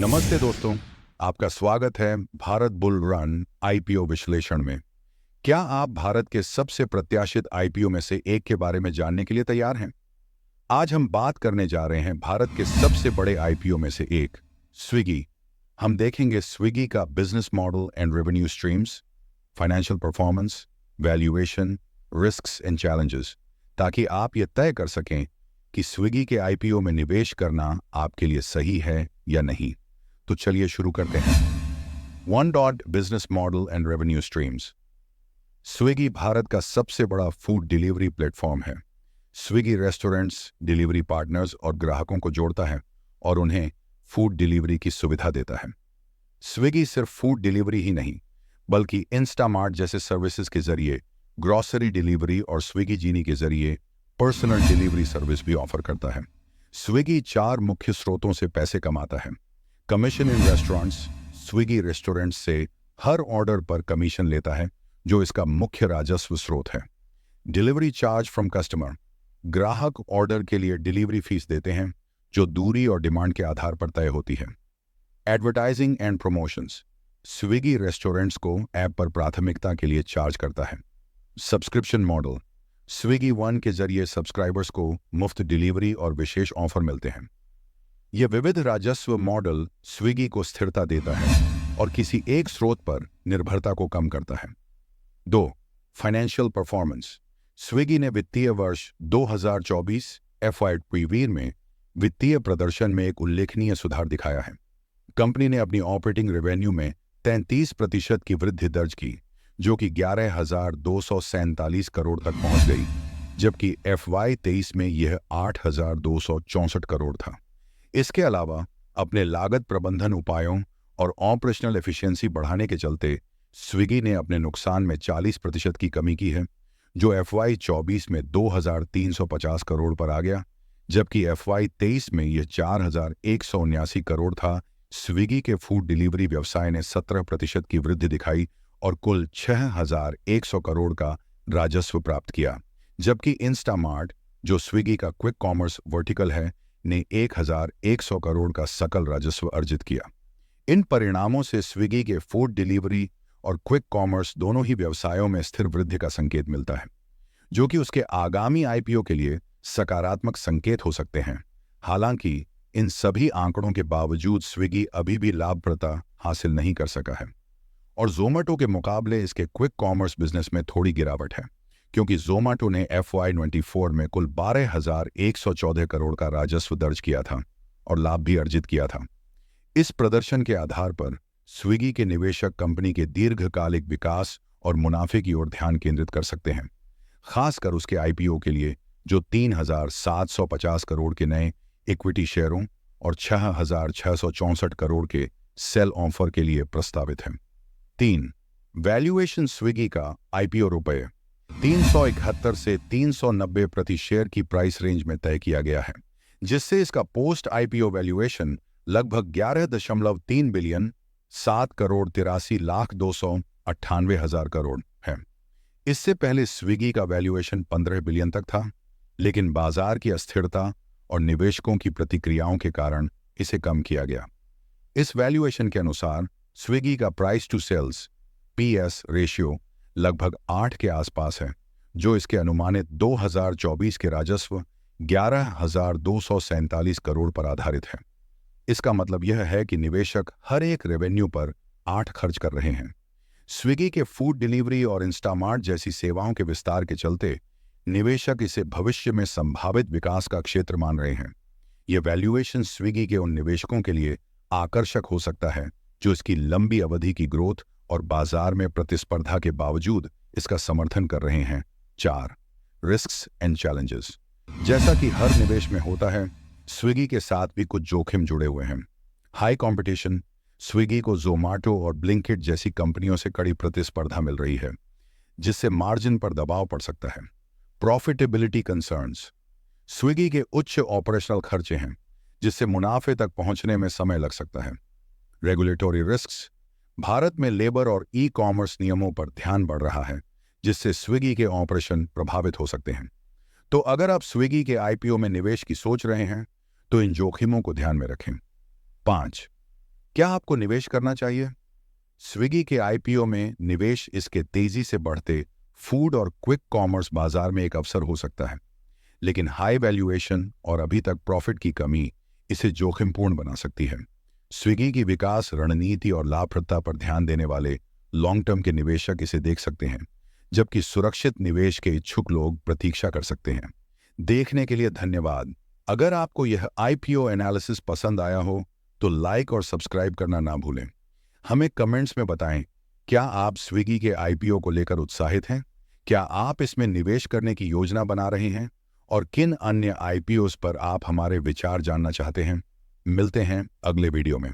नमस्ते दोस्तों, आपका स्वागत है भारत बुल रन आईपीओ विश्लेषण में। क्या आप भारत के सबसे प्रत्याशित आईपीओ में से एक के बारे में जानने के लिए तैयार हैं? आज हम बात करने जा रहे हैं भारत के सबसे बड़े आईपीओ में से एक, स्विगी। हम देखेंगे स्विगी का business model and revenue streams, financial performance, valuation, risks and challenges, ताकि आप ये तय कर सकें कि स्विगी के आईपीओ में निवेश करना आपके लिए सही है या नहीं। तो चलिए शुरू करते हैं। One dot business model and revenue streams. Swiggy Bharat का सबसे बड़ा फूड डिलीवरी प्लेटफॉर्म है। स्विगी रेस्टोरेंट्स, डिलीवरी पार्टनर्स और ग्राहकों को जोड़ता है और उन्हें फूड डिलीवरी की सुविधा देता है। स्विगी सिर्फ फूड डिलीवरी ही नहीं, बल्कि इंस्टामार्ट जैसे सर्विसेज के जरिए ग्रॉसरी डिलीवरी और स्विगी जीनी के जरिए पर्सनल डिलीवरी सर्विस भी ऑफर करता है। स्विगी 4 मुख्य स्रोतों से पैसे कमाता है। कमीशन इन रेस्टोरेंट्स। स्विगी रेस्टोरेंट्स से हर ऑर्डर पर कमीशन लेता है, जो इसका मुख्य राजस्व स्रोत है। Delivery charge from customer. ग्राहक ऑर्डर के लिए डिलीवरी फीस देते हैं, जो दूरी और डिमांड के आधार पर तय होती है। Advertising and promotions. Swiggy restaurants को ऐप पर प्राथमिकता के लिए चार्ज करता है। Subscription model. स्विगी वन के जरिए सब्सक्राइबर्स को मुफ्त डिलीवरी और विशेष ऑफर मिलते हैं। यह विविध राजस्व मॉडल स्विगी को स्थिरता देता है और किसी एक स्रोत पर निर्भरता को कम करता है। 2. Financial performance. स्विगी ने वित्तीय वर्ष 2024 FY में वित्तीय प्रदर्शन में एक उल्लेखनीय सुधार दिखाया है। कंपनी ने अपनी ऑपरेटिंग रेवेन्यू में 33% की वृद्धि दर्ज की, जो कि 11,247 करोड़ तक पहुंच गई, जबकि FY23 में यह 8,264 करोड़ था। इसके अलावा अपने लागत प्रबंधन उपायों और ऑपरेशनल एफिशिएंसी बढ़ाने के चलते स्विगी ने अपने नुकसान में 40% की कमी की है, जो FY24 में 2,350 करोड़ पर आ गया, जबकि FY23 में यह 4,179 करोड़ था। स्विगी के फूड डिलीवरी व्यवसाय ने 17% की वृद्धि दिखाई और कुल 6,100 करोड़ का राजस्व प्राप्त किया, जबकि इंस्टामार्ट, जो स्विगी का क्विक कॉमर्स वर्टिकल है, ने 1,100 करोड़ का सकल राजस्व अर्जित किया। इन परिणामों से स्विगी के फूड डिलीवरी और क्विक कॉमर्स दोनों ही व्यवसायों में स्थिर वृद्धि का संकेत मिलता है, जो कि उसके आगामी आईपीओ के लिए सकारात्मक संकेत हो सकते हैं। हालांकि इन सभी आंकड़ों के बावजूद स्विगी अभी भी लाभप्रदता हासिल नहीं कर सका है और जोमेटो के मुकाबले इसके क्विक कॉमर्स बिजनेस में थोड़ी गिरावट है, क्योंकि जोमेटो ने FY24 में कुल 12,114 करोड़ का राजस्व दर्ज किया था और लाभ भी अर्जित किया था। इस प्रदर्शन के आधार पर स्विगी के निवेशक कंपनी के दीर्घकालिक विकास और मुनाफे की ओर ध्यान केंद्रित कर सकते हैं, खासकर उसके आईपीओ के लिए, जो 3,750 करोड़ के नए इक्विटी शेयरों और 6,664 करोड़ के सेल ऑफर के लिए प्रस्तावित है। 3. वैल्यूएशन। स्विगी का आईपीओ रुपये 371 से 390 प्रति शेयर की प्राइस रेंज में तय किया गया है, जिससे इसका पोस्ट आईपीओ वैल्यूएशन लगभग 11.3 बिलियन 7,83,298,000 करोड़ है। इससे पहले स्विगी का वैल्यूएशन 15 बिलियन तक था, लेकिन बाजार की अस्थिरता और निवेशकों की प्रतिक्रियाओं के कारण इसे कम किया गया। इस वैल्यूएशन के अनुसार स्विगी का price to sales PS ratio लगभग 8 के आसपास है, जो इसके अनुमानित 2024 के राजस्व 11,247 करोड़ पर आधारित है। इसका मतलब यह है कि निवेशक हर एक रेवेन्यू पर 8 खर्च कर रहे हैं। स्विगी के फूड डिलीवरी और इंस्टामार्ट जैसी सेवाओं के विस्तार के चलते निवेशक इसे भविष्य में संभावित विकास का क्षेत्र मान रहे हैं। यह वैल्यूएशन स्विगी के उन निवेशकों के लिए आकर्षक हो सकता है जो इसकी लंबी अवधि की ग्रोथ और बाजार में प्रतिस्पर्धा के बावजूद इसका समर्थन कर रहे हैं। 4. Risks and challenges. जैसा कि हर निवेश में होता है, स्विगी के साथ भी कुछ जोखिम जुड़े हुए हैं। High competition. स्विगी को जोमेटो और ब्लिंकिट जैसी कंपनियों से कड़ी प्रतिस्पर्धा मिल रही है, जिससे मार्जिन पर दबाव पड़ सकता है। Profitability concerns. स्विगी के उच्च ऑपरेशनल खर्चे हैं, जिससे मुनाफे तक पहुंचने में समय लग सकता है। Regulatory risks. भारत में लेबर और ई-कॉमर्स नियमों पर ध्यान बढ़ रहा है, जिससे स्विगी के ऑपरेशन प्रभावित हो सकते हैं। तो अगर आप स्विगी के आईपीओ में निवेश की सोच रहे हैं, तो इन जोखिमों को ध्यान में रखें। 5. क्या आपको निवेश करना चाहिए? स्विगी के आईपीओ में निवेश इसके तेजी से बढ़ते फूड और क्विक कॉमर्स बाजार में एक अवसर हो सकता है, लेकिन हाई वैल्यूएशन और अभी तक प्रॉफिट की कमी इसे जोखिमपूर्ण बना सकती है। स्विगी की विकास रणनीति और लाभप्रदता पर ध्यान देने वाले लॉन्ग टर्म के निवेशक इसे देख सकते हैं, जबकि सुरक्षित निवेश के इच्छुक लोग प्रतीक्षा कर सकते हैं। देखने के लिए धन्यवाद। अगर आपको यह आईपीओ एनालिसिस पसंद आया हो तो लाइक और सब्सक्राइब करना ना भूलें। हमें कमेंट्स में बताएं, क्या आप स्विगी के आईपीओ को लेकर उत्साहित हैं? क्या आप इसमें निवेश करने की योजना बना रहे हैं? और किन अन्य आईपीओस पर आप हमारे विचार जानना चाहते हैं? मिलते हैं अगले वीडियो में।